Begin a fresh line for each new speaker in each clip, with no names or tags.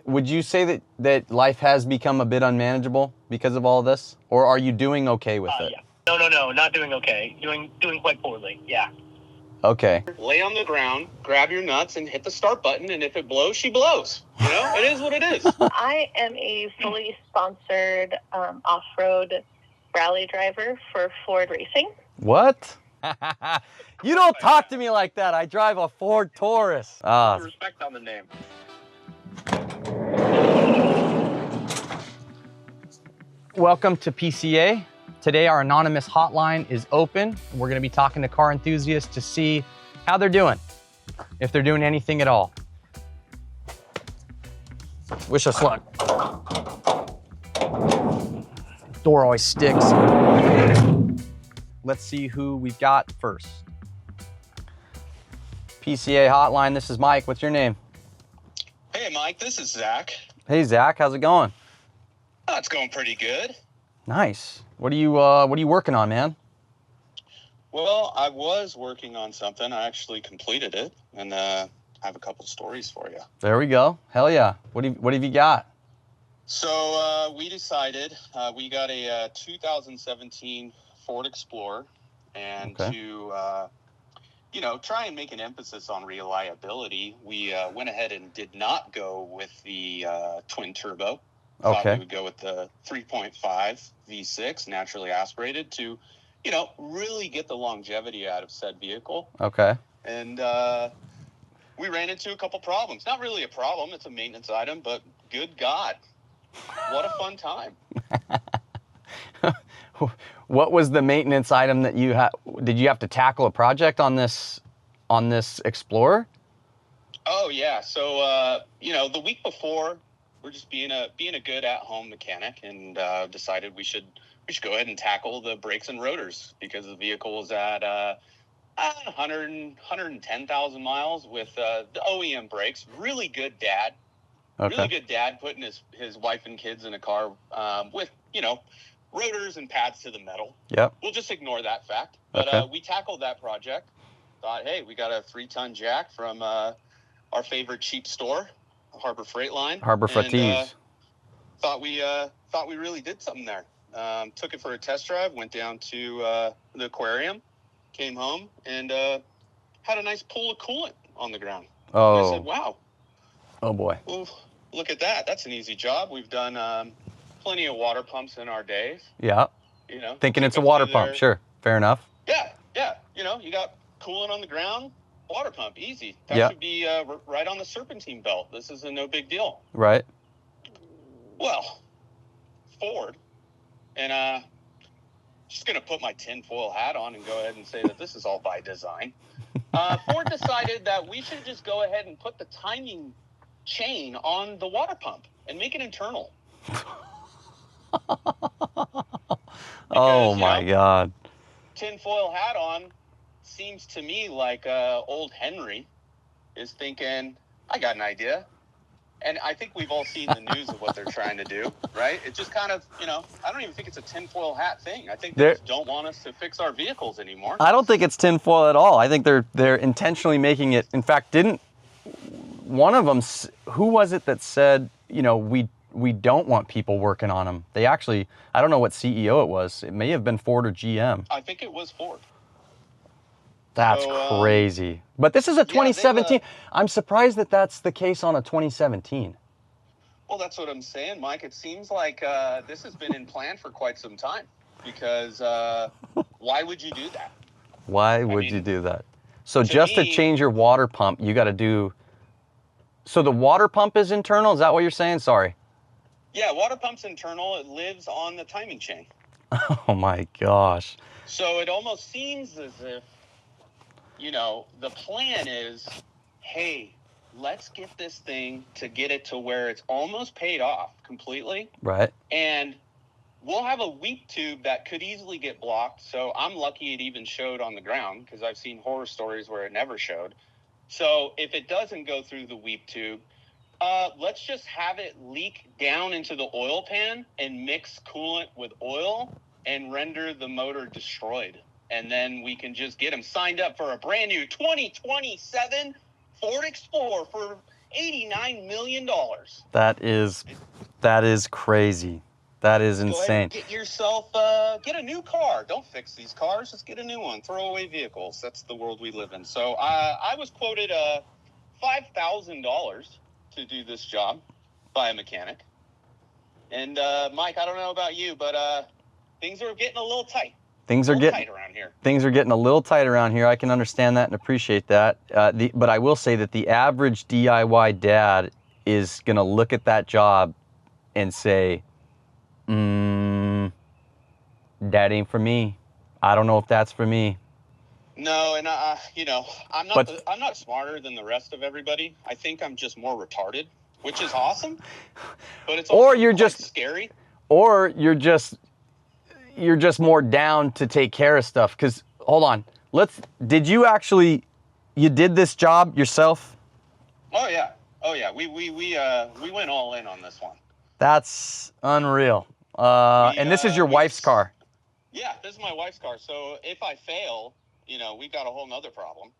would you say that life has become a bit unmanageable because of all this? Or are you doing okay with it?
Yeah. No, not doing okay. Doing quite poorly, yeah.
Okay.
Lay on the ground, grab your nuts, and hit the start button, and if it blows, she blows. You know, it is what it is.
I am a fully sponsored off-road rally driver for Ford Racing.
What? You don't talk to me like that. I drive a Ford Taurus.
Respect on the name.
Welcome to PCA. Today our anonymous hotline is open. We're going to be talking to car enthusiasts to see how they're doing, if they're doing anything at all. Wish us luck. Door always sticks. Let's see who we've got first. PCA hotline, this is Mike. What's your name?
Hey, Mike, this is Zach.
Hey, Zach, how's it going?
Oh, it's going pretty good.
Nice. What are you working on, man?
Well, I was working on something. I actually completed it, and I have a couple stories for you.
There we go. Hell yeah. What have you got?
So we decided we got a 2017 Ford Explorer, and to try and make an emphasis on reliability, we went ahead and did not go with the twin turbo. Thought we would go with the 3.5 V6 naturally aspirated to, really get the longevity out of said vehicle.
Okay.
And we ran into a couple problems. Not really a problem. It's a maintenance item, but good God, what a fun time.
What was the maintenance item that you had? Did you have to tackle a project on this Explorer?
Oh yeah. So the week before, we're just being a good at-home mechanic, and decided we should go ahead and tackle the brakes and rotors because the vehicle was at 110,000 miles with the OEM brakes. Really good dad.
Okay.
Really good dad putting his wife and kids in a car with rotors and pads to the metal.
Yep.
We'll just ignore that fact. But we tackled that project. Thought, hey, we got a 3-ton jack from our favorite cheap store, Harbor Freight Line.
Harbor Freight.
Thought we really did something there. Took it for a test drive. Went down to the aquarium. Came home and had a nice pool of coolant on the ground.
Oh.
And I said, wow.
Oh boy.
Well, look at that. That's an easy job. We've done plenty of water pumps in our days.
Yeah. Thinking it's a water pump. Sure. Fair enough.
Yeah. You got coolant on the ground, water pump, easy. That should be right on the serpentine belt. This is a no big deal.
Right.
Well, Ford, and just going to put my tinfoil hat on and go ahead and say that this is all by design. Ford decided that we should just go ahead and put the timing chain on the water pump and make it internal.
Oh my God.
Tinfoil hat on seems to me like old Henry is thinking, I got an idea. And I think we've all seen the news of what they're trying to do, right? It just kind of, I don't even think it's a tinfoil hat thing. I think they just don't want us to fix our vehicles anymore.
I don't think it's tinfoil at all. I think they're intentionally making it. In fact, didn't one of them, who was it that said, we don't want people working on them? They actually, I don't know what CEO it was. It may have been Ford or GM.
I think it was Ford.
That's crazy. But this is a 2017. I'm surprised that that's the case on a 2017.
Well, that's what I'm saying, Mike. It seems like this has been in plan for quite some time because why would you do that?
Why would you do that? So just to change your water pump, you got to do... So the water pump is internal? Is that what you're saying? Sorry.
Yeah, water pump's internal. It lives on the timing chain.
Oh my gosh.
So it almost seems as if, the plan is, hey, let's get this thing to get it to where it's almost paid off completely.
Right.
And we'll have a weep tube that could easily get blocked. So I'm lucky it even showed on the ground because I've seen horror stories where it never showed. So if it doesn't go through the weep tube, let's just have it leak down into the oil pan and mix coolant with oil and render the motor destroyed. And then we can just get them signed up for a brand new 2027 Ford Explorer for $89 million.
That is crazy. That is
Go ahead and
insane.
get yourself, get a new car. Don't fix these cars. Just get a new one. Throw away vehicles. That's the world we live in. So I was quoted $5,000 to do this job by a mechanic. And Mike, I don't know about you, but things are getting a little tight.
Things are getting
tight around here.
Things are getting a little tight around here. I can understand that and appreciate that. But I will say that the average DIY dad is going to look at that job and say, that ain't for me. I don't know if that's for me.
No, and I'm not smarter than the rest of everybody. I think I'm just more retarded, which is awesome. But it's also just scary.
Or you're just more down to take care of stuff. Because hold on, did you did this job yourself?
Oh yeah. We went all in on this one.
That's unreal. And this is your wife's car.
Yeah, this is my wife's car. So if I fail, we've got a whole nother problem.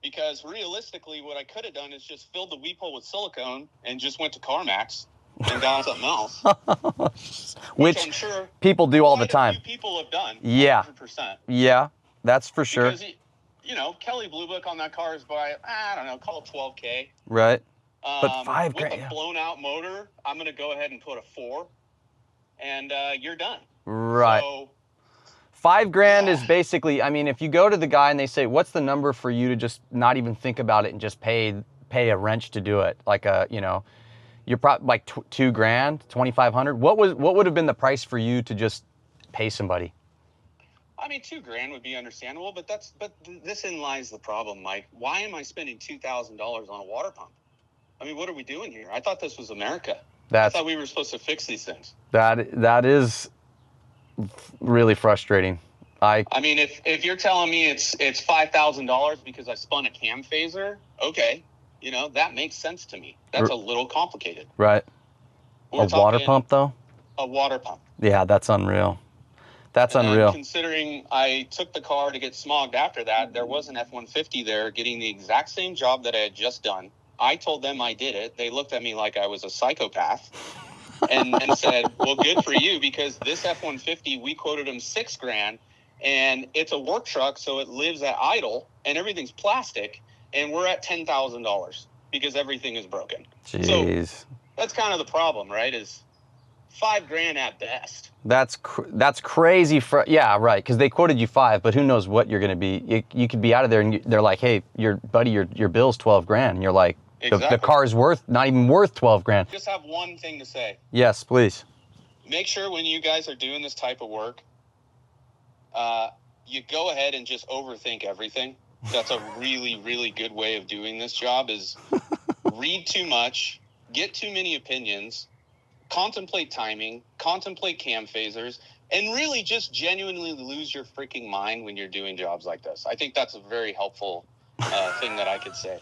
Because realistically, what I could have done is just filled the weep hole with silicone and just went to CarMax and got something else. Which I'm sure
people do all the time.
People have done.
Yeah.
100%.
Yeah, that's for sure.
Because, Kelly Blue Book on that car is by, I don't know, call it $12K.
Right. But $5,000.
With a blown out motor, I'm going to go ahead and put a 4, and you're done.
Right. So, $5,000 is basically, I mean, if you go to the guy and they say, what's the number for you to just not even think about it and just pay a wrench to do it? Like you're probably like $2,000, $2,500. What would have been the price for you to just pay somebody?
I mean, $2,000 would be understandable, but this in lies the problem, Mike. Why am I spending $2,000 on a water pump? I mean, what are we doing here? I thought this was America. I thought we were supposed to fix these things.
That is really frustrating. I
mean, if you're telling me it's $5,000 because I spun a cam phaser, okay, that makes sense to me. That's a little complicated.
Right. A water pump, though?
A water pump.
Yeah, that's unreal. That's unreal.
Considering I took the car to get smogged after that, there was an F-150 there getting the exact same job that I had just done. I told them I did it. They looked at me like I was a psychopath and said, well, good for you, because this F-150, we quoted them $6,000, and it's a work truck, so it lives at idle, and everything's plastic, and we're at $10,000 because everything is broken.
Jeez.
So that's kind of the problem, right, is $5,000 at best.
That's crazy. Yeah, right, because they quoted you 5, but who knows what you're going to be. You could be out of there, and they're like, hey, your bill's $12,000, and you're like,
exactly.
The car's not even worth $12,000.
Just have one thing to say.
Yes, please.
Make sure when you guys are doing this type of work, you go ahead and just overthink everything. That's a really, really good way of doing this job, is read too much, get too many opinions, contemplate timing, contemplate cam phasers, and really just genuinely lose your freaking mind when you're doing jobs like this. I think that's a very helpful thing that I could say.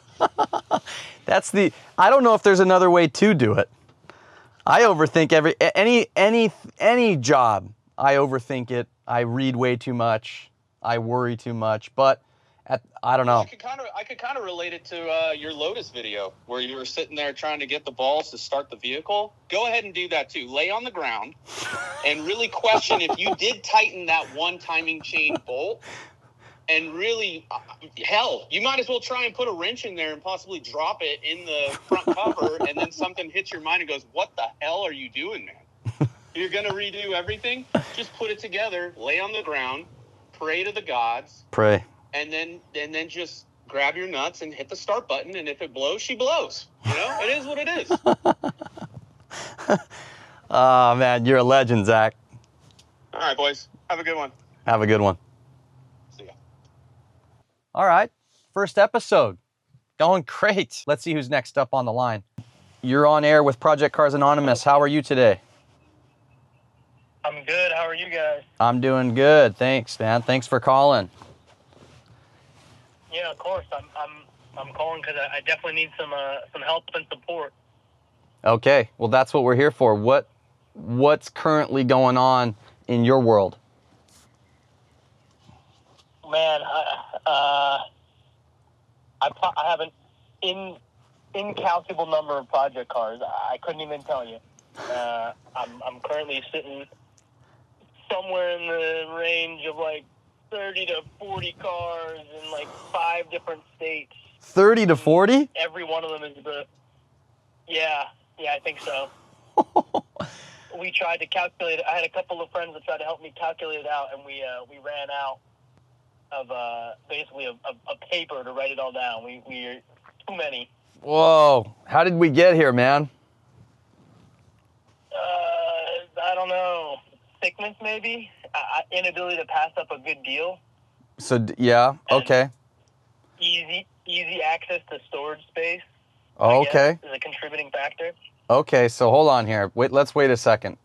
I don't know if there's another way to do it. I overthink any job. I overthink it. I read way too much. I worry too much, but I don't know.
I could kind of relate it to your Lotus video where you were sitting there trying to get the balls to start the vehicle. Go ahead and do that too. Lay on the ground and really question if you did tighten that one timing chain bolt. And really, hell, you might as well try and put a wrench in there and possibly drop it in the front cover, and then something hits your mind and goes, what the hell are you doing, man? You're going to redo everything? Just put it together, lay on the ground, pray to the gods.
Pray.
And then just grab your nuts and hit the start button, and if it blows, she blows. It is what it is.
Oh, man, you're a legend, Zach.
All right, boys. Have a good one.
Have a good one.
See ya.
All right, first episode. Going great. Let's see who's next up on the line. You're on air with Project Cars Anonymous. How are you today?
I'm good. How are you guys?
I'm doing good. Thanks, man. Thanks for calling.
Yeah, of course. I'm calling because I definitely need some help and support.
Okay, well that's what we're here for. What's currently going on in your world?
Man, I have an incalculable number of project cars. I couldn't even tell you. I'm currently sitting somewhere in the range of like 30 to 40 cars in like 5 different states.
30 to 40?
Every one of them is yeah, I think so. We tried to calculate it. I had a couple of friends that tried to help me calculate it out, and we ran out of basically a paper to write it all down. We too many.
Whoa. How did we get here, man?
I don't know. Sickness, maybe? Inability to pass up a good deal.
So, yeah, okay.
Easy access to storage space.
Oh, okay.
Is a contributing factor.
Okay, so hold on here. Let's wait a second.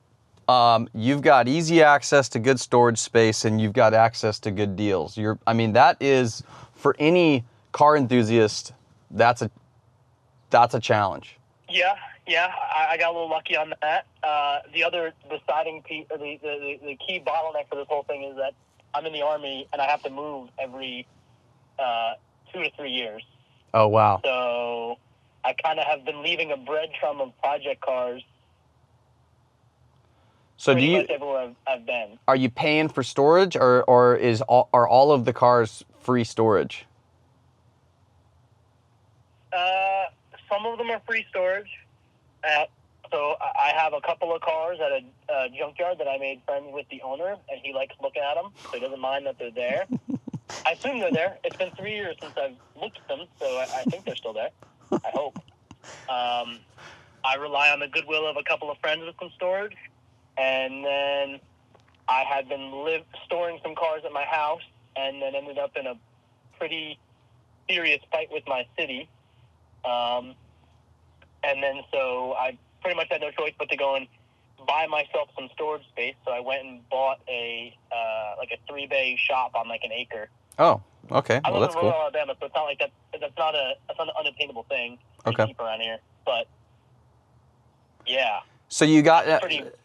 You've got easy access to good storage space, and you've got access to good deals. That is, for any car enthusiast, that's a challenge.
Yeah. I got a little lucky on that. The deciding piece, the key bottleneck for this whole thing is that I'm in the Army and I have to move every 2 to 3 years.
Oh, wow.
So I kind of have been leaving a breadcrumb of project cars.
So
pretty much everywhere I've been. Are
you paying for storage, or are all of the cars free storage?
Some of them are free storage. So I have a couple of cars at a junkyard that I made friends with the owner, and he likes looking at them, so he doesn't mind that they're there. I assume they're there. It's been 3 years since I've looked at them, so I think they're still there. I hope. I rely on the goodwill of a couple of friends with some storage, and then I had been storing some cars at my house, and then ended up in a pretty serious fight with my city. And then so I pretty much had no choice but to go and buy myself some storage space. So I went and bought a 3-bay shop on like an acre.
Oh, okay.
I
Well,
live
that's
in
cool.
rural Alabama, so it's not like that's not an unattainable thing. It's
Okay.
cheap around here, but yeah.
So you got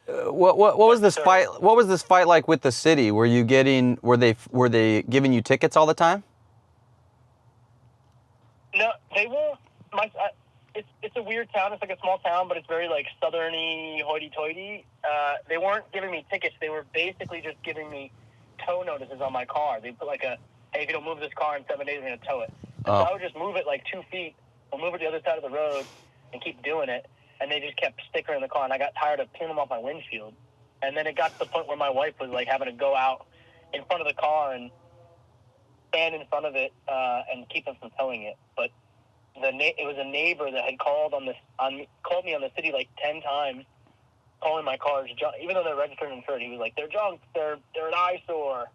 what was this
Sure.
fight? What was this fight like with the city? Were they giving you tickets all the time?
No, they won't. It's a weird town. It's like a small town, but it's very like southerny, hoity-toity. They weren't giving me tickets. They were basically just giving me tow notices on my car. They put like hey, if you don't move this car in 7 days, we're gonna tow it. So I would just move it like 2 feet, or move it to the other side of the road, and keep doing it. And they just kept stickering the car, and I got tired of peeling them off my windshield. And then it got to the point where my wife was like having to go out in front of the car and stand in front of it and keep them from towing it. But it was a neighbor that had called me on the city like 10 times, calling my cars junk. Even though they're registered and insured, he was like, "They're junk. They're an eyesore."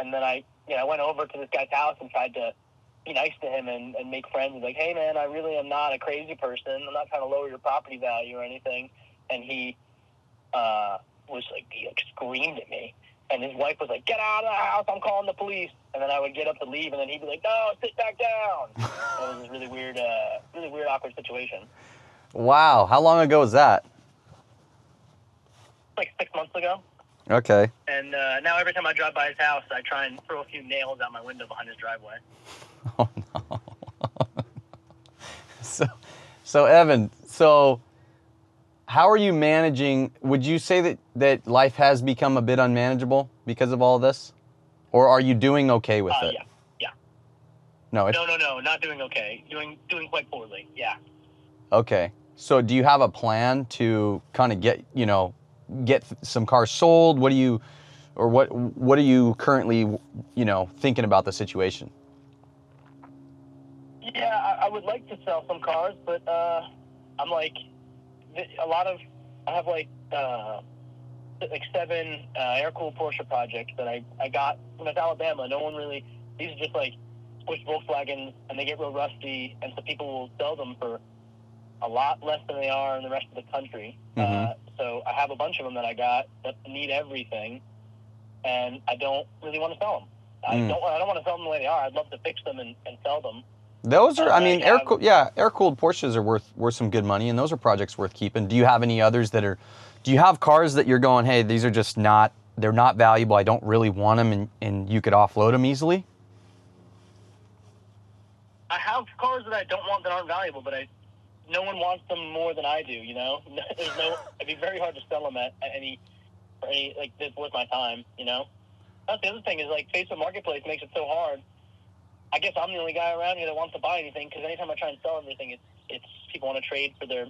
And then I went over to this guy's house and tried to be nice to him and make friends. Like, "Hey man, I really am not a crazy person. I'm not trying to lower your property value or anything." And he he screamed at me. And his wife was like, "Get out of the house, I'm calling the police." And then I would get up to leave, and then he'd be like, "No, sit back down." And it was this really weird, awkward situation.
Wow. How long ago was that?
Like 6 months ago.
Okay.
And now every time I drive by his house, I try and throw a few nails out my window behind his driveway.
Oh, no. So Evan, how are you managing? Would you say that life has become a bit unmanageable because of all this? Or are you doing okay with it?
Yeah.
No,
No, not doing okay. Doing quite poorly, yeah.
Okay. So do you have a plan to kind of get some cars sold? What are you currently, thinking about the situation?
Yeah, I would like to sell some cars, but I'm like, I have like 7 air-cooled Porsche projects that I got from Alabama. No one really, these are just like Swiss Volkswagens, and they get real rusty, and so people will sell them for a lot less than they are in the rest of the country.
Mm-hmm.
So I have a bunch of them that I got that need everything, and I don't really want to sell them. I don't want to sell them the way they are. I'd love to fix them and sell them.
Those are, air-cooled Porsches are worth some good money, and those are projects worth keeping. Do you have any others do you have cars that you're going, hey, these are just they're not valuable, I don't really want them, and you could offload them easily?
I have cars that I don't want that aren't valuable, but no one wants them more than I do. You know, it'd be very hard to sell them at any like this worth my time. You know, that's the other thing is like Facebook Marketplace makes it so hard. I guess I'm the only guy around here that wants to buy anything because anytime I try and sell everything, it's people want to trade for their,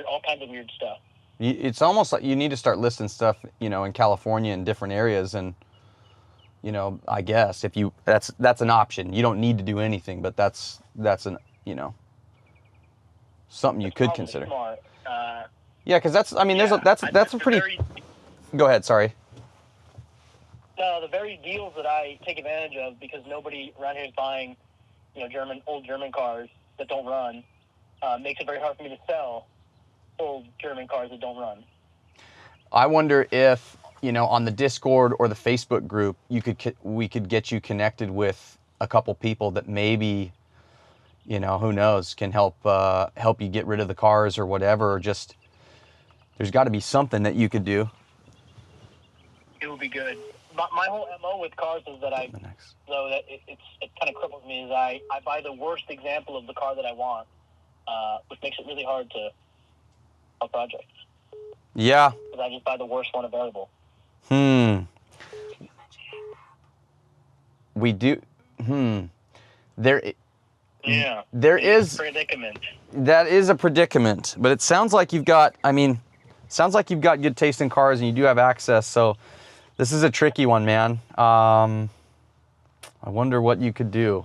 all kinds of weird stuff.
It's almost like you need to start listing stuff, in California in different areas, and I guess if that's an option. You don't need to do anything, but that's an something you could consider.
Smart.
Yeah, because that's a pretty. Go ahead. Sorry.
No, the very deals that I take advantage of because nobody around here is buying, old German cars that don't run, makes it very hard for me to sell old German cars that don't run.
I wonder if, on the Discord or the Facebook group, we could get you connected with a couple people that maybe, who knows, can help you get rid of the cars or whatever. Or just, there's got to be something that you could do.
It would be good. My whole MO with cars is that it kind of cripples me is I buy the worst example of the car that I want, which makes it really hard to sell projects.
Yeah.
Because I just buy the worst one available.
We do. There is
predicament.
That is a predicament, but it sounds like you've got good taste in cars and you do have access. So this is a tricky one, man. I wonder what you could do.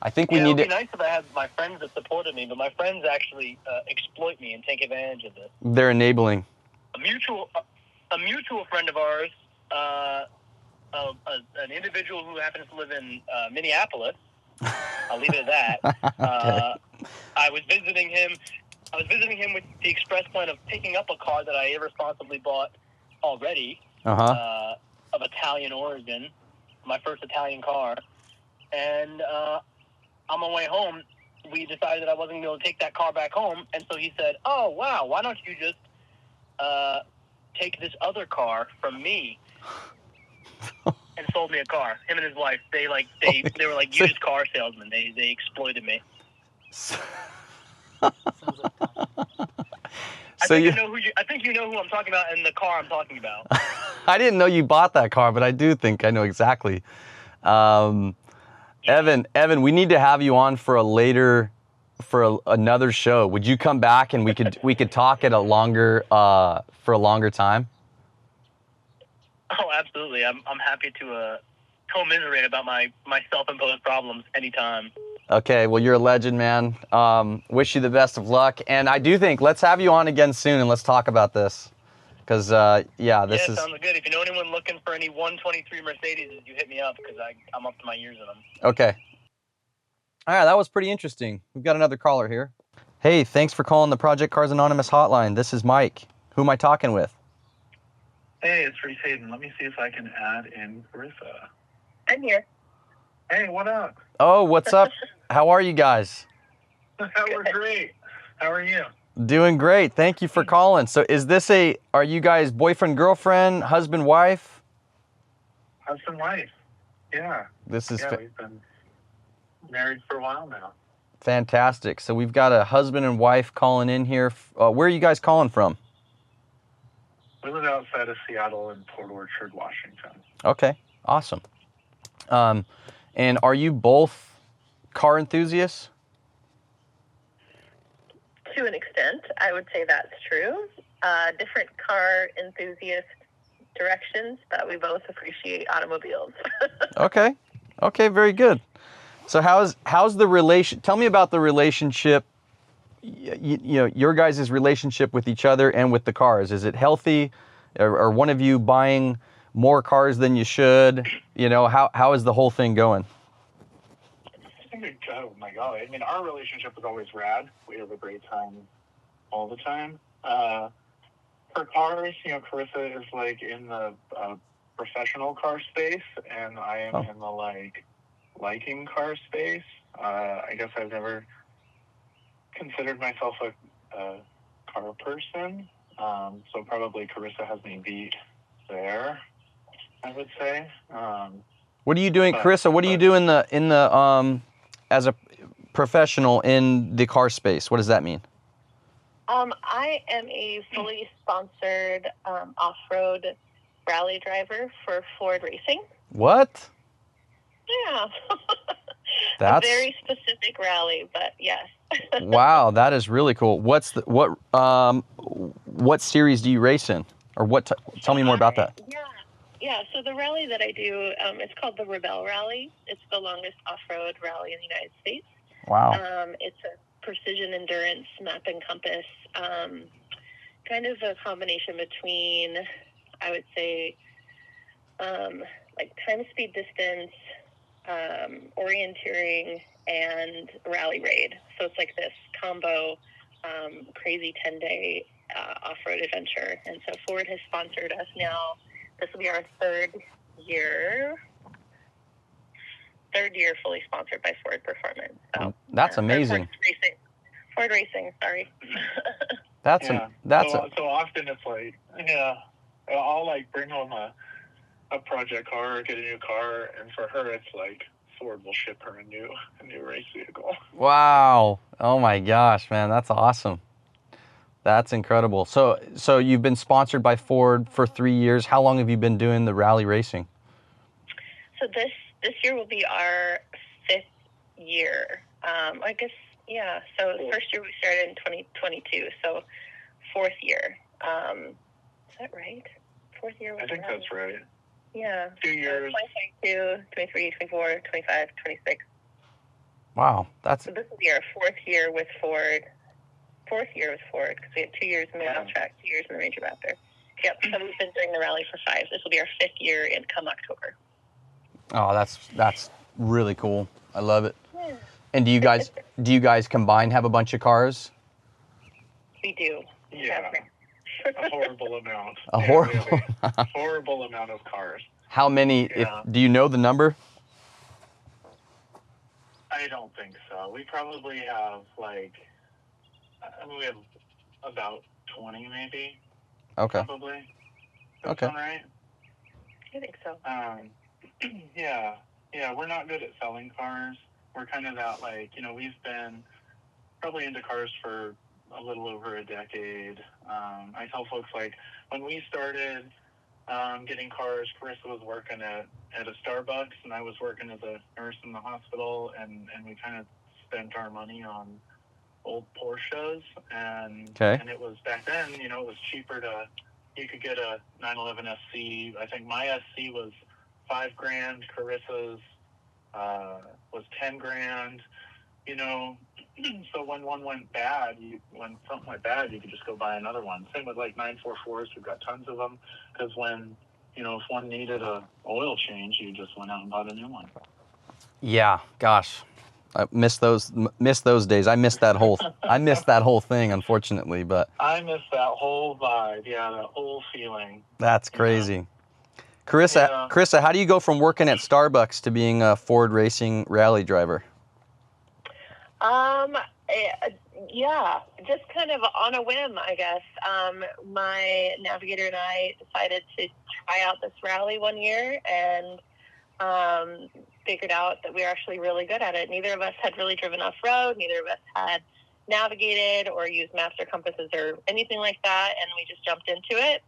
I think we need to.
It would be nice if I had my friends that supported me, but my friends actually exploit me and take advantage of it.
They're enabling.
A mutual friend of ours, an individual who happens to live in Minneapolis. I'll leave it at that.
Okay.
I was visiting him with the express plan of picking up a car that I irresponsibly bought already. Of Italian origin, my first Italian car, and on my way home, we decided that I wasn't going to be able to take that car back home, and so he said, "Oh wow, why don't you just take this other car from me?" and sold me a car. Him and his wife, they were like used car salesmen. They exploited me. I think you know who I'm talking about and the car I'm talking about.
I didn't know you bought that car, but I do think I know exactly. Evan, we need to have you on for another show. Would you come back and we could talk at for a longer time?
Oh, absolutely. I'm happy to commiserate about my self-imposed problems anytime.
Okay, well, you're a legend, man. Wish you the best of luck. And I do think, let's have you on again soon and let's talk about this. Because, sounds
good. If you know anyone looking for any 123 Mercedes, you hit me up because I'm up to my ears in them.
Okay. All right, that was pretty interesting. We've got another caller here. Hey, thanks for calling the Project Cars Anonymous hotline. This is Mike. Who am I talking with?
Hey, it's Reese Hayden. Let me see if I can add in Carissa.
I'm here.
Hey, what up?
Oh, what's up? How are you guys?
We're great. How are you?
Doing great. Thank you for calling. So are you guys boyfriend, girlfriend, husband, wife?
Husband, wife. Yeah.
We've
been married for a while now.
Fantastic. So we've got a husband and wife calling in here. Where are you guys calling from?
We live outside of Seattle in Port Orchard, Washington.
Okay. Awesome. And are you both car enthusiasts?
To an extent, I would say that's true. Different car enthusiast directions, but we both appreciate automobiles.
Okay. Very good. So how's the relation? Tell me about the relationship. Your guys' relationship with each other and with the cars. Is it healthy? Or one of you buying more cars than you should? How is the whole thing going?
Oh my God. I mean, our relationship is always rad. We have a great time all the time. For cars, Carissa is like in the professional car space, and I am in the liking car space. I guess I've never considered myself a car person, so probably Carissa has me beat there, I would say.
What are you doing, Carissa? What do you do in as a professional in the car space, what does that mean?
I am a fully sponsored off-road rally driver for Ford Racing.
What?
Yeah. A
That's
very specific rally, but yes.
wow. That is really cool. What series do you race in, or tell me more about that?
Yeah. So the rally that I do, it's called the Rebel Rally. It's the longest off-road rally in the United States.
Wow.
It's a precision endurance map and compass, kind of a combination between, I would say, like time, speed, distance, orienteering, and rally raid. So it's like this combo, crazy 10-day off-road adventure. And so Ford has sponsored us now. This will be our third year fully sponsored by Ford Performance. So,
that's amazing.
Ford Racing, sorry.
So often it's like, I'll like bring home a project car or get a new car, and for her it's like Ford will ship her a new race vehicle.
Wow. Oh my gosh, man, that's awesome. That's incredible. So you've been sponsored by Ford for 3 years. How long have you been doing the rally racing?
So this year will be our 5th year. I guess, yeah. So the first year we started in 2022. So 4th year. Is that right? 4th year.
I think that's right.
Yeah.
2 years.
2022, 23, 24, 25, 26.
Wow.
So this will be our 4th year with Ford. 4th year with Ford, because we had 2 years in the Wild Track, 2 years in the Ranger Raptor. Yep. So we've been doing the rally for 5. This will be our 5th year in come October.
Oh, that's really cool. I love it.
Yeah.
And do you guys combined have a bunch of cars?
We do.
Yeah. A horrible amount. Horrible amount of cars.
How many?
Yeah.
Do you know the number?
I don't think so. We probably have we have about 20 maybe.
Okay.
Probably. That
Okay.
sound right?
I think so.
Yeah, we're not good at selling cars. We're kind of that, we've been probably into cars for a little over a decade. I tell folks, when we started getting cars, Carissa was working at a Starbucks, and I was working as a nurse in the hospital, and we kind of spent our money on old Porsches, and it was, back then, it was cheaper you could get a 911 SC. I think my SC was $5,000. Carissa's was $10,000. So when one went bad, when something went bad, you could just go buy another one. Same with 944s. We've got tons of them, because when if one needed a oil change, you just went out and bought a new one.
Yeah. Gosh, I miss those days. I missed that whole thing, unfortunately. But
I miss that whole vibe. Yeah, that whole feeling.
That's crazy. Carissa, how do you go from working at Starbucks to being a Ford Racing rally driver?
Yeah, just kind of on a whim, I guess. My navigator and I decided to try out this rally one year, and figured out that we were actually really good at it. Neither of us had really driven off-road. Neither of us had navigated or used maps or compasses or anything like that, and we just jumped into it.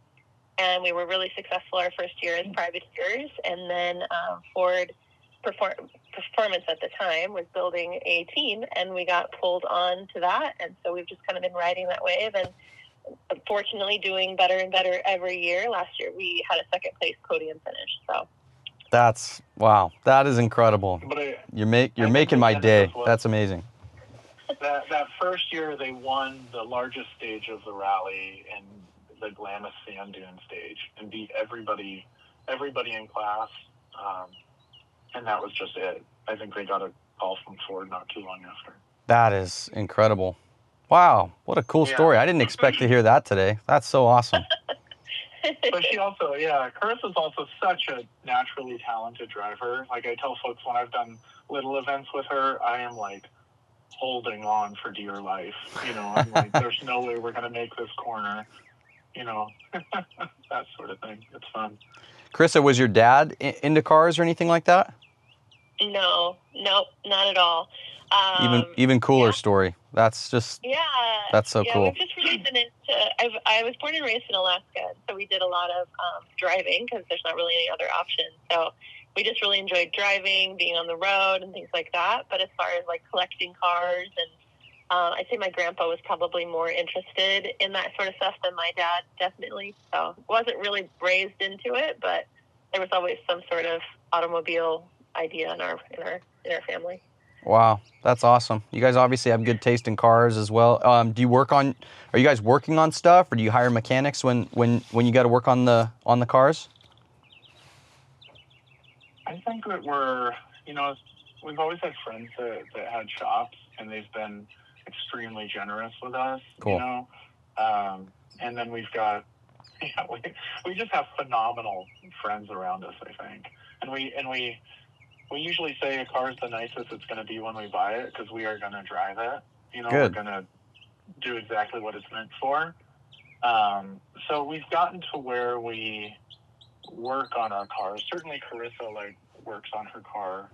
And we were really successful our first year as privateers. And then Ford Performance at the time was building a team, and we got pulled on to that. And so we've just kind of been riding that wave, and unfortunately doing better and better every year. Last year we had a second place podium finish. So
that's, wow, that is incredible.
But
You're making my day. That's amazing.
That first year they won the largest stage of the rally, and the Glamis Sand Dune stage, and beat everybody in class, and that was just it. I think they got a call from Ford not too long after.
That is incredible. Wow, what a cool story. I didn't expect to hear that today. That's so awesome.
But she also, Carissa's also such a naturally talented driver. I tell folks, when I've done little events with her, I am holding on for dear life. I'm there's no way we're going to make this corner. That sort of thing. It's fun.
Carissa, was your dad into cars or anything like that?
No, nope, not at all.
Even cooler
Yeah,
story. That's just
yeah,
that's so
yeah.
cool.
We've just really been into. I was born and raised in Alaska, so we did a lot of driving because there's not really any other options. So we just really enjoyed driving, being on the road, and things like that. But as far as like collecting cars, and I'd say my grandpa was probably more interested in that sort of stuff than my dad, definitely. So wasn't really raised into it, but there was always some sort of automobile idea in our family.
Wow, that's awesome. You guys obviously have good taste in cars as well. Do you work on? Are you guys working on stuff, or do you hire mechanics when you got to work on the cars?
I think that we've always had friends that had shops, and they've been extremely generous with us.
Cool.
And then we've got, we just have phenomenal friends around us, I think. And we usually say a car is the nicest it's going to be when we buy it, because we are going to drive it.
Good.
We're going to do exactly what it's meant for. So we've gotten to where we work on our cars. Certainly Carissa works on her car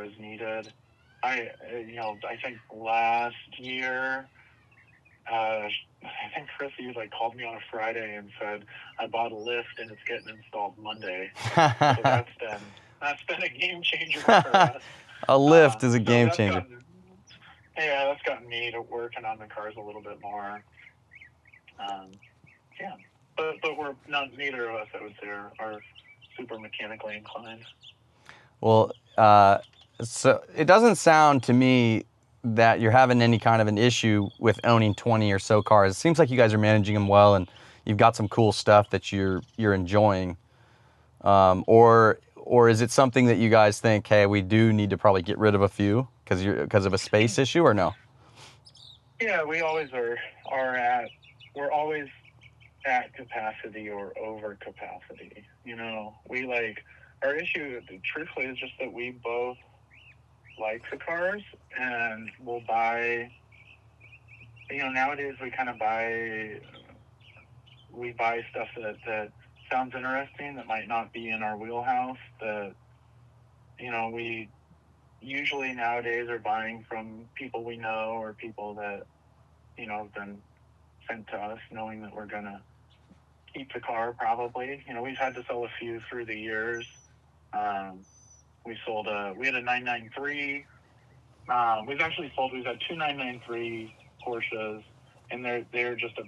as needed. I think last year, I think Carissa called me on a Friday and said, I bought a lift and it's getting installed Monday. So that's been a game changer for us.
A lift is a game changer.
That's gotten me to working on the cars a little bit more. But neither of us, I would say, are super mechanically inclined.
Well, so it doesn't sound to me that you're having any kind of an issue with owning 20 or so cars. It seems like you guys are managing them well, and you've got some cool stuff that you're enjoying. Or is it something that you guys think, hey, we do need to probably get rid of a few because of a space issue, or no?
Yeah, we always we're always at capacity or over capacity. Our issue, truthfully, is just that we both like the cars, and we'll buy, nowadays we buy stuff that sounds interesting, that might not be in our wheelhouse, that, we usually nowadays are buying from people we know, or people that, have been sent to us knowing that we're going to keep the car probably. We've had to sell a few through the years. We had a 993. We've had two 993 Porsches, and they're just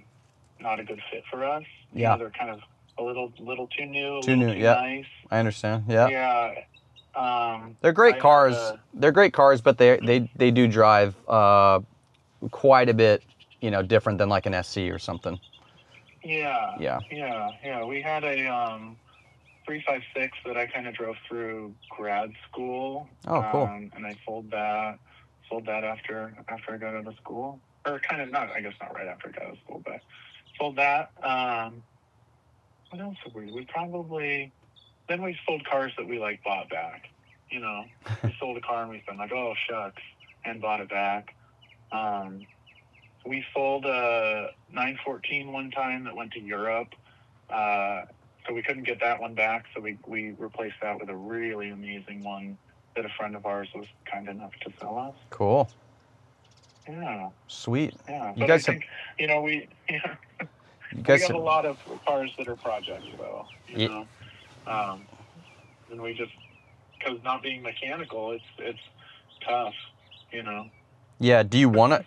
not a good fit for us.
Yeah.
They're kind of a little too new,
too
nice.
I understand. Yeah.
Yeah.
They're great cars. They're great cars, but they do drive quite a bit, different than like an SC or something.
Yeah.
Yeah.
Yeah. We had a 356 that I kind of drove through grad school.
Oh, cool.
And I sold that after I got out of school, or kind of not right after I got out of school, but sold that. What else have then we sold cars that we bought back. We sold a car and we've been like, oh shucks, and bought it back. We sold a 914 one time that went to Europe. So we couldn't get that one back, so we replaced that with a really amazing one that a friend of ours was kind enough to sell us.
Cool.
Yeah.
Sweet.
Yeah.
You guys
we have a lot of cars that are projects, though. And we just, because not being mechanical, it's tough.
Yeah. Do you want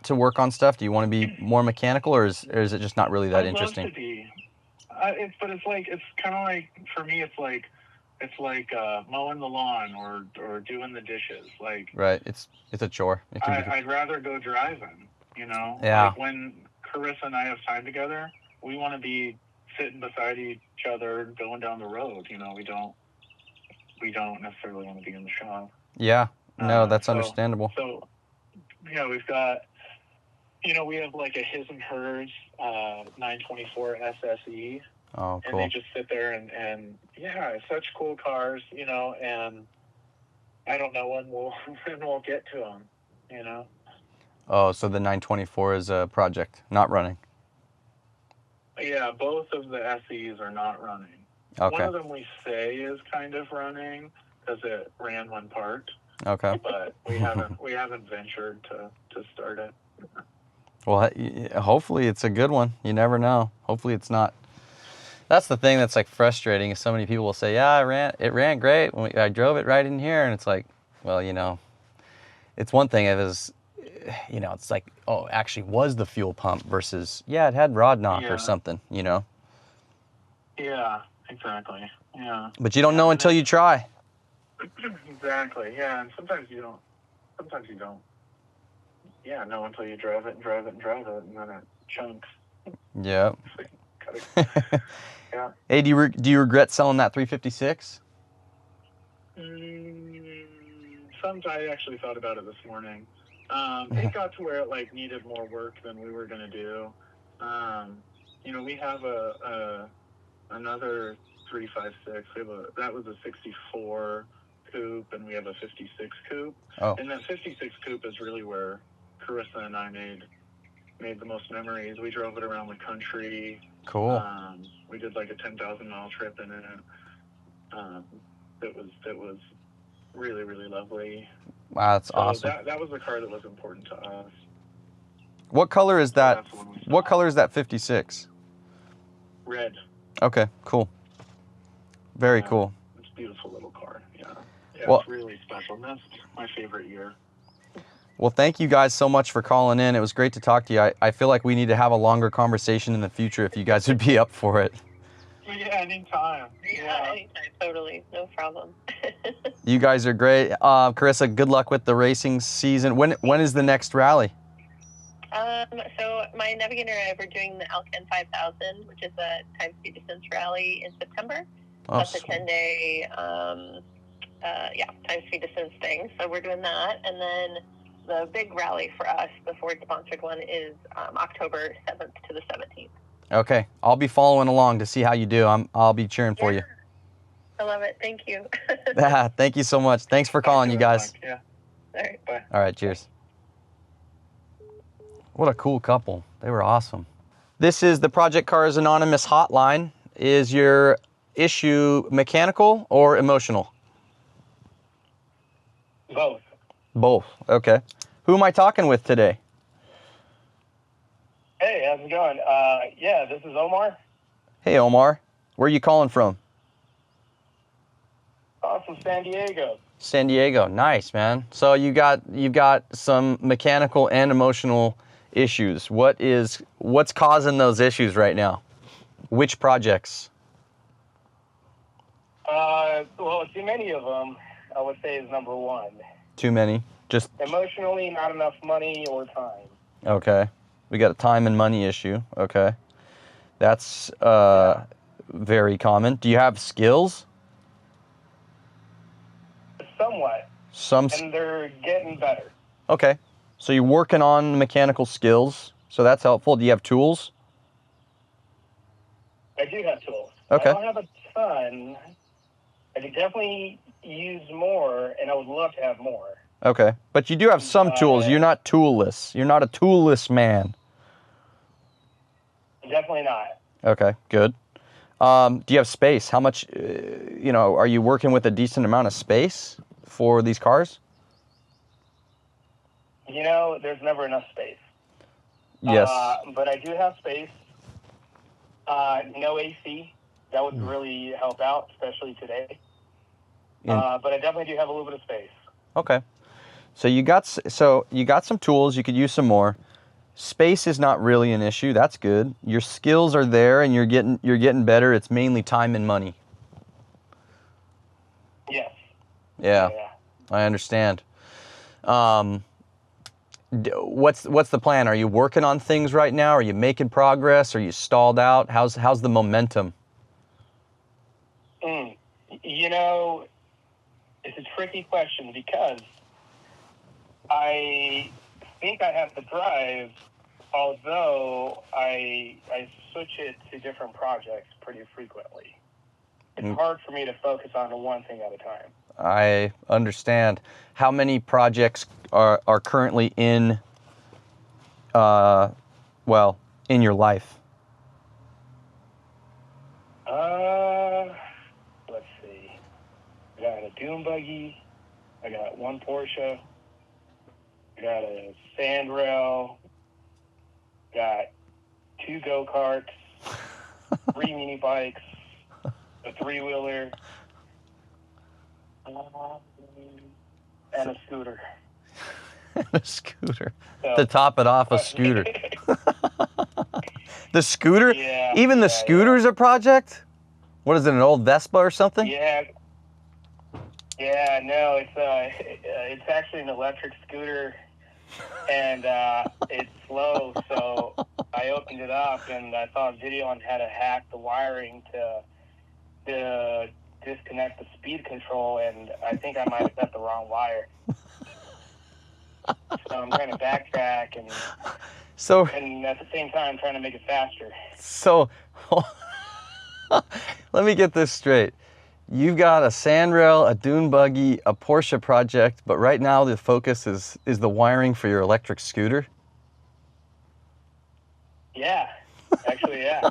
to work on stuff? Do you want to be more mechanical, or is it just not really that interesting?
I'd love to be. It's kind of like, for me, it's like mowing the lawn or doing the dishes.
Right. It's a chore.
I'd rather go driving.
Yeah.
When Carissa and I have time together, we want to be sitting beside each other, going down the road. We don't necessarily want to be in the shop.
Yeah. No, that's understandable.
So, we've got, we have a his and hers 924 SSE.
Oh, cool.
And they just sit there and such cool cars, and I don't know when we'll get to them,
Oh, so the 924 is a project, not running.
Yeah, both of the SEs are not running.
Okay.
One of them we say is kind of running, because it ran one part,
Okay.
but we haven't ventured to start it.
Well, hopefully it's a good one. You never know. Hopefully it's not. That's the thing that's like frustrating is so many people will say, yeah, it ran great. I drove it right in here. And it's like, well, it's one thing if it's, it's like, oh, actually was the fuel pump versus, yeah, it had rod knock or something,
Yeah, exactly. Yeah.
But you don't know until you try.
Exactly. Yeah, and sometimes you don't. Yeah, know until you drive it, and then it chunks.
Yeah.
Yeah.
Hey, do you regret selling that 356?
Sometimes I actually thought about it this morning. It got to where it like needed more work than we were gonna do. We have another 356. That was a 64 coupe, and we have a 56 coupe.
Oh.
And that 56 coupe is really where Carissa and I made the most memories. We drove it around the country.
Cool.
We did like a 10,000-mile trip in it. That was really, really lovely.
Wow, that's awesome.
That was the car that was important to us.
What color is that?
That's the one we saw.
What color is that 56?
Red.
Okay, cool. Very cool.
It's a beautiful little car. Yeah.
Well,
it's really special. And that's my favorite year.
Well, thank you guys so much for calling in. It was great to talk to you. I feel like we need to have a longer conversation in the future if you guys would be up for it.
Yeah, anytime.
Yeah, anytime, totally. No problem.
You guys are great. Carissa, good luck with the racing season. When is the next rally?
So my navigator and I were doing the Elk N5000, which is a time speed distance rally in September.
Oh,
That's a 10-day, time speed distance thing. So we're doing that, and then the big rally for us, the Ford sponsored one, is October 7th to the 17th.
Okay, I'll be following along to see how you do. I'll be cheering for you.
I love it. Thank you.
Thank you so much. Thanks for calling, you guys.
Yeah.
All right.
Bye.
All right, cheers. What a cool couple. They were awesome. This is the Project Cars Anonymous hotline. Is your issue mechanical or emotional?
Both.
Both. Okay. Who am I talking with today?
Hey, how's it going? This is Omar.
Hey, Omar. Where are you calling from?
From San Diego.
San Diego. Nice, man. So you've got some mechanical and emotional issues. What's causing those issues right now? Which projects?
Too many of them, I would say, is number one.
Too many? Just
Emotionally, not enough money or time.
okay. We got a time and money issue. Okay. That's very common. Do you have skills?
Somewhat. And they're getting better.
Okay. So you're working on mechanical skills. So that's helpful. Do you have tools?
I do have tools.
Okay.
I don't have a ton. I could definitely use more, and I would love to have more.
Okay. But you do have some tools. You're not toolless. You're not a toolless man.
Definitely not.
Okay, good. Do you have space? How much, are you working with a decent amount of space for these cars?
There's never enough space.
Yes.
But I do have space. No AC. That would really help out, especially today. But I definitely do have a little bit of space.
Okay. So you got some tools. You could use some more. Space is not really an issue. That's good. Your skills are there, and you're getting better. It's mainly time and money.
Yes.
Yeah. I understand. What's the plan? Are you working on things right now? Are you making progress? Are you stalled out? How's the momentum?
It's a tricky question because I think I have the drive, although I switch it to different projects pretty frequently. It's hard for me to focus on one thing at a time.
I understand. How many projects are currently in your life?
Let's see. I got a dune buggy. I got one Porsche. I got a sandrail. Got 2 go-karts, 3 mini bikes, a 3-wheeler, and a scooter.
A scooter.
So,
To top it off, a scooter. The scooter?
Yeah.
Even the scooter's a project? What is it, an old Vespa or something?
Yeah. Yeah, no, it's actually an electric scooter, and it's slow. So I opened it up and I saw a video on how to hack the wiring to disconnect the speed control, and I think I might have got the wrong wire. So I'm trying to backtrack and at the same time trying to make it faster.
So let me get this straight. You've got a sandrail, a dune buggy, a Porsche project, but right now the focus is the wiring for your electric scooter?
Yeah, actually, yeah.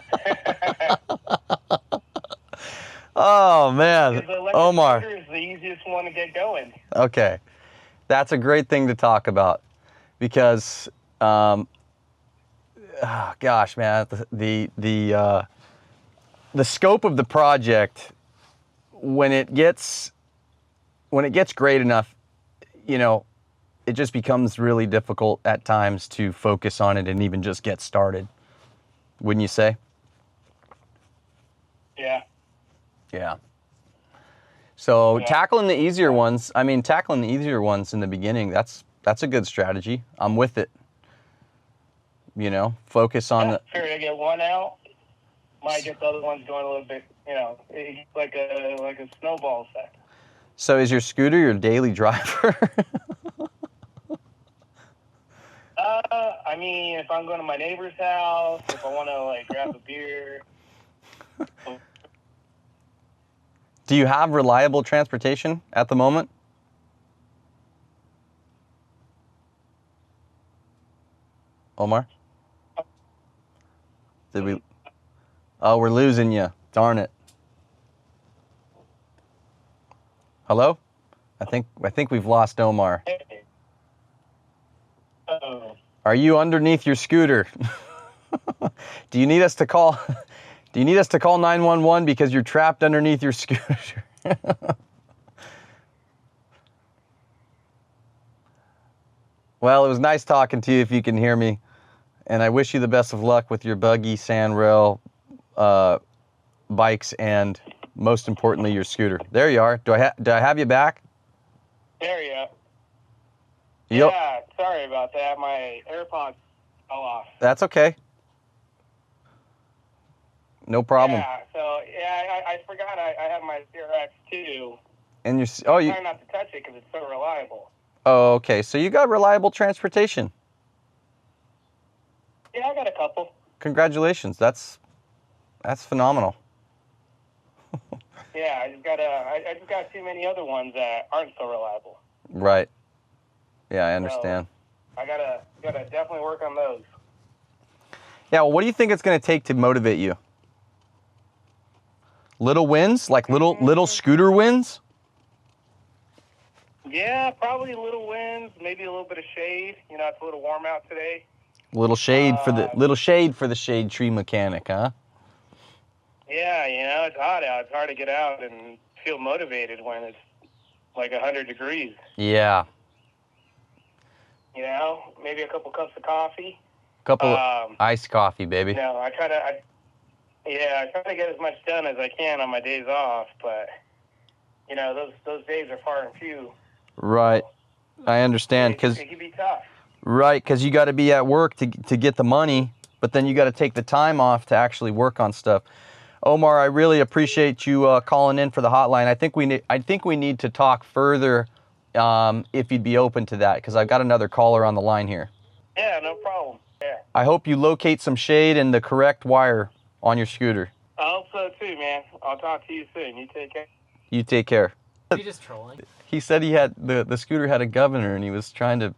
Oh, man.
The electric
Omar.
scooter is the easiest one to get going.
Okay. That's a great thing to talk about because, gosh, man, the scope of the project, when it gets great enough, you know, it just becomes really difficult at times to focus on it and even just get started. Wouldn't you say?
Yeah.
Yeah. So
Yeah.
tackling the easier ones in the beginning, that's a good strategy. I'm with it. You know, focus on the.
Sure, I get one out, might get the other ones going a little bit, you know, like a snowball effect.
So is your scooter your daily driver?
I mean, if I'm going to my neighbor's house, if I want to like grab a beer.
Do you have reliable transportation at the moment? Omar? Did we? Oh, we're losing you. Darn it. Hello? I think we've lost Omar.
Uh-oh.
Are you underneath your scooter? Do you need us to call 911 because you're trapped underneath your scooter? Well, it was nice talking to you if you can hear me. And I wish you the best of luck with your buggy, sandrail, bikes, and most importantly, your scooter. There you are. Do I have you back?
There you go.
Yep.
Yeah, sorry about that. My AirPods fell off.
That's okay. No problem.
Yeah, so I forgot I have my CRX too.
And
I'm trying not to touch it because it's so reliable.
Oh, okay. So you got reliable transportation.
Yeah, I got a couple.
Congratulations. That's phenomenal.
Yeah, I just got too many other ones that aren't so reliable.
Right. Yeah, I understand.
So I gotta definitely work on those.
Yeah, well, what do you think it's going to take to motivate you? Little wins, like little scooter wins?
Yeah, probably little wins, maybe a little bit of shade. You know, it's a little warm out today.
Little shade for the shade tree mechanic, huh?
Yeah, you know, it's hot out. It's hard to get out and feel motivated when it's like 100 degrees.
Yeah.
You know, maybe a couple cups of coffee.
Couple of iced coffee, baby.
You know, I try to get as much done as I can on my days off, but you know, those days are far and few.
Right. I understand
It can be tough.
Right, because you got to be at work to get the money, but then you got to take the time off to actually work on stuff. Omar, I really appreciate you calling in for the hotline. I think we need to talk further if you'd be open to that, because I've got another caller on the line here.
Yeah, no problem. Yeah.
I hope you locate some shade and the correct wire on your scooter.
I hope so too, man. I'll talk to you soon. You take care.
You take care.
Are you just trolling?
He said he had the scooter had a governor, and he was trying to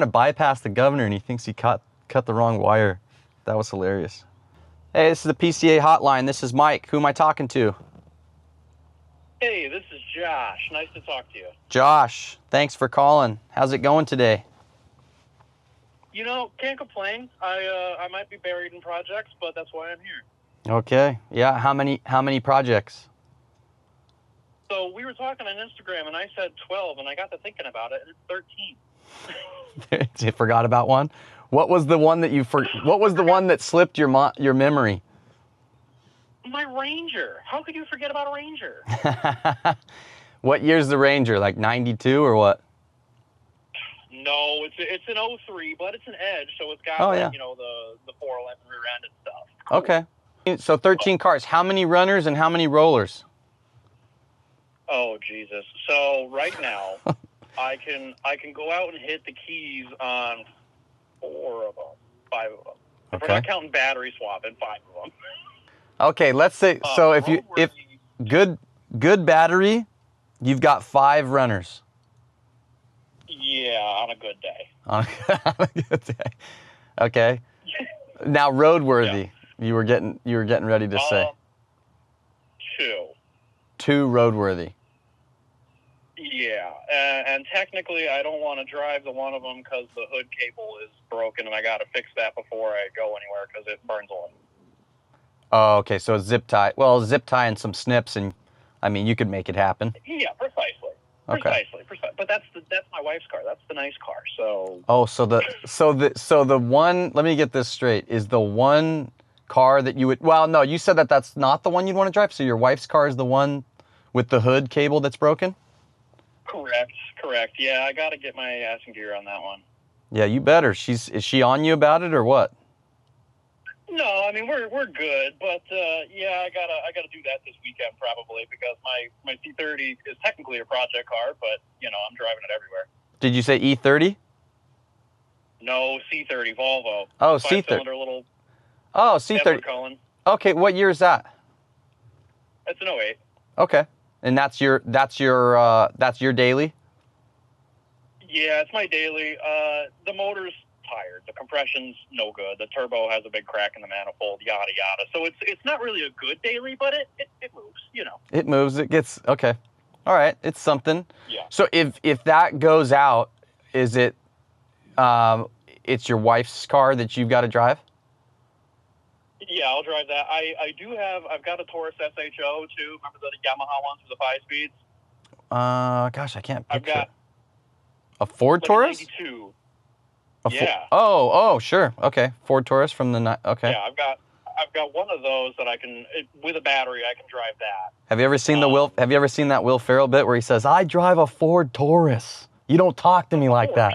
bypass the governor, and he thinks he cut the wrong wire. That was hilarious. Hey, this is the PCA hotline. This is Mike. Who am I talking to?
Hey, this is Josh. Nice to talk to you.
Josh, thanks for calling. How's it going today?
You know, can't complain. I might be buried in projects, but that's why I'm here.
Okay. Yeah. How many projects?
So we were talking on Instagram, and I said 12, and I got to thinking about it, and it's 13.
You forgot about one? What was the one that what was the one that slipped your memory?
My Ranger. How could you forget about a Ranger?
What year's the Ranger? Like 92 or what?
No, it's an 03, but it's an Edge, so it's got
Oh, yeah.
you know, the 411 rear end and stuff.
Okay. So 13 cars. How many runners and how many rollers?
Oh Jesus! So right now, I can go out and hit the keys on 4 of them, 5 of them. If we're
Okay.
not counting battery swapping, 5 of them.
Okay, let's say so if good battery, you've got 5 runners.
Yeah, on a good day.
On a good day. Okay. Now roadworthy. You were getting ready to say
2.
2 roadworthy.
Yeah, and technically, I don't want to drive the one of them because the hood cable is broken, and I got to fix that before I go anywhere because it burns oil.
Oh, okay. So zip tie. Well, zip tie and some snips, and I mean, you could make it happen.
Yeah, precisely.
Okay.
Precisely. But that's my wife's car. That's the nice car. So.
Oh, so the one. Let me get this straight. Is the one car that you would? Well, no. You said that's not the one you'd want to drive. So your wife's car is the one with the hood cable that's broken.
Correct. Yeah, I got to get my ass in gear on that one.
Yeah, you better. Is she on you about it or what?
No, I mean we're good, but yeah, I gotta do that this weekend probably because my C30 is technically a project car, but you know I'm driving it everywhere.
Did you say E30?
No, C30 Volvo.
Oh, C30.
5-cylinder little.
Oh, C30.
Edward Cullen.
Okay, what year is that?
It's an 08.
Okay, and that's your daily.
Yeah, it's my daily. The motor's tired. The compression's no good. The turbo has a big crack in the manifold. Yada yada. So it's not really a good daily, but it moves. You know.
It moves. It gets okay. All right, it's something.
Yeah.
So if that goes out, is it it's your wife's car that you've got to drive?
Yeah, I'll drive that. I've got a Taurus SHO too. Remember the Yamaha ones with the 5-speeds?
Gosh, I can't picture.
I've got
a Ford
like
Taurus.
92.
Yeah. Oh, sure. Okay, Ford Taurus from the okay.
Yeah, I've got one of those that I can with a battery. I can drive that.
Have you ever seen Have you ever seen that Will Ferrell bit where he says, "I drive a Ford Taurus. You don't talk to me like that.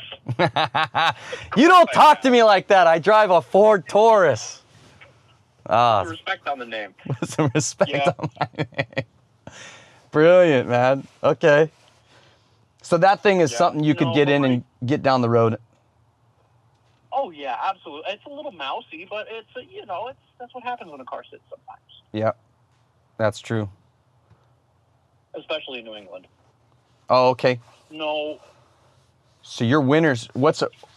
You don't talk to me like that. I drive a Ford Taurus."
Respect on the name.
Some respect on my name. Brilliant, man. Okay. So that thing is something you could get in and get down the road.
Oh yeah, absolutely. It's a little mousy, but that's what happens when a car sits sometimes.
Yeah, that's true.
Especially in New England.
Oh, okay.
No.
So your winters,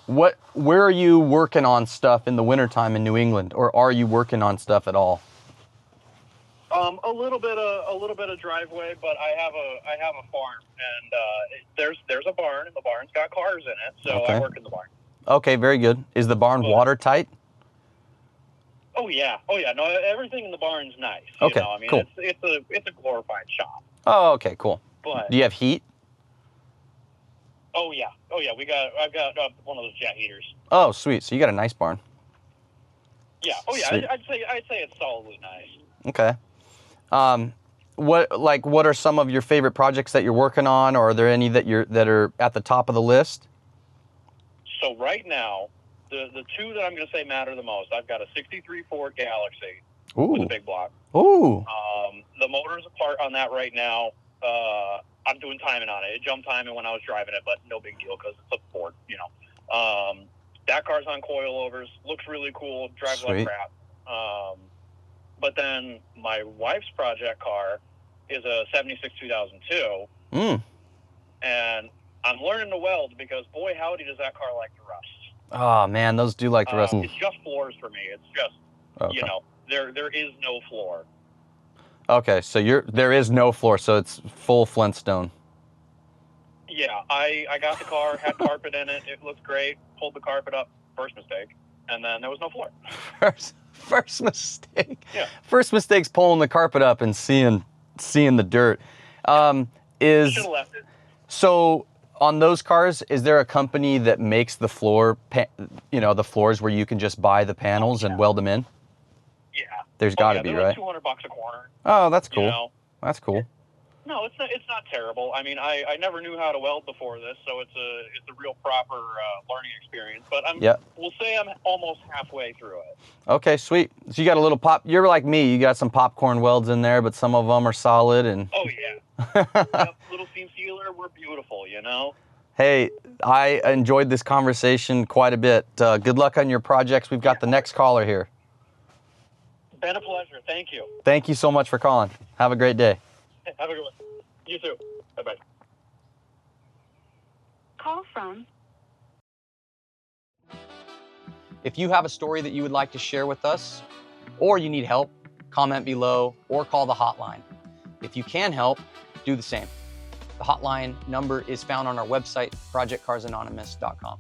where are you working on stuff in the wintertime in New England, or are you working on stuff at all?
A little bit of driveway, but I have a farm, and there's a barn, and the barn's got cars in it, so
Okay.
I work in the barn.
Okay, very good. Is the barn watertight?
Oh yeah. No, everything in the barn's nice.
Okay,
You know? I mean,
cool.
it's a glorified shop.
Oh, okay, cool.
But
Do you have heat?
oh yeah. I've got one of those jet heaters.
Oh, sweet. So you got a nice barn.
Yeah. Oh yeah.
Sweet.
I'd say it's solidly nice.
Okay. What are some of your favorite projects that you're working on, or are there any that are at the top of the list?
So right now, the two that I'm going to say matter the most. I've got a '63 Ford Galaxy with a big block.
Ooh.
The motor's apart on that right now. I'm doing timing on it. It jumped timing when I was driving it, but no big deal because it's a Ford, you know. That car's on coilovers. Looks really cool. Drives
Sweet.
like crap. But then my wife's project car is a 76 2002. And I'm learning to weld because, boy, howdy, does that car like to rust.
Oh, man, those do like the rust.
It's just floors for me. It's just,
Okay.
you know, there is no floor.
Okay, so there is no floor, so it's full Flintstone.
Yeah, I got the car, had carpet in it. It looked great. Pulled the carpet up, first mistake, and then there was no floor.
First mistake.
Yeah.
First mistake's pulling the carpet up and seeing the dirt.
Should have left it.
So on those cars, is there a company that makes the floor, the floors where you can just buy the panels and weld them in?
Yeah.
There's got to be,
they're
right?
like $200 a corner.
Oh, that's cool.
You know?
That's cool.
No, it's not terrible. I mean, I never knew how to weld before this, so it's a real proper learning experience. But we'll say I'm almost halfway through it.
Okay, sweet. So you got a little pop. You're like me. You got some popcorn welds in there, but some of them are solid and.
Oh yeah. Yep, little seam sealer. We're beautiful, you know.
Hey, I enjoyed this conversation quite a bit. Good luck on your projects. We've got the next caller here.
Been a pleasure. Thank you.
Thank you so much for calling. Have a great day.
Have a good one. You too. Bye-bye.
Call from.
If you have a story that you would like to share with us, or you need help, comment below or call the hotline. If you can help, do the same. The hotline number is found on our website, projectcarsanonymous.com.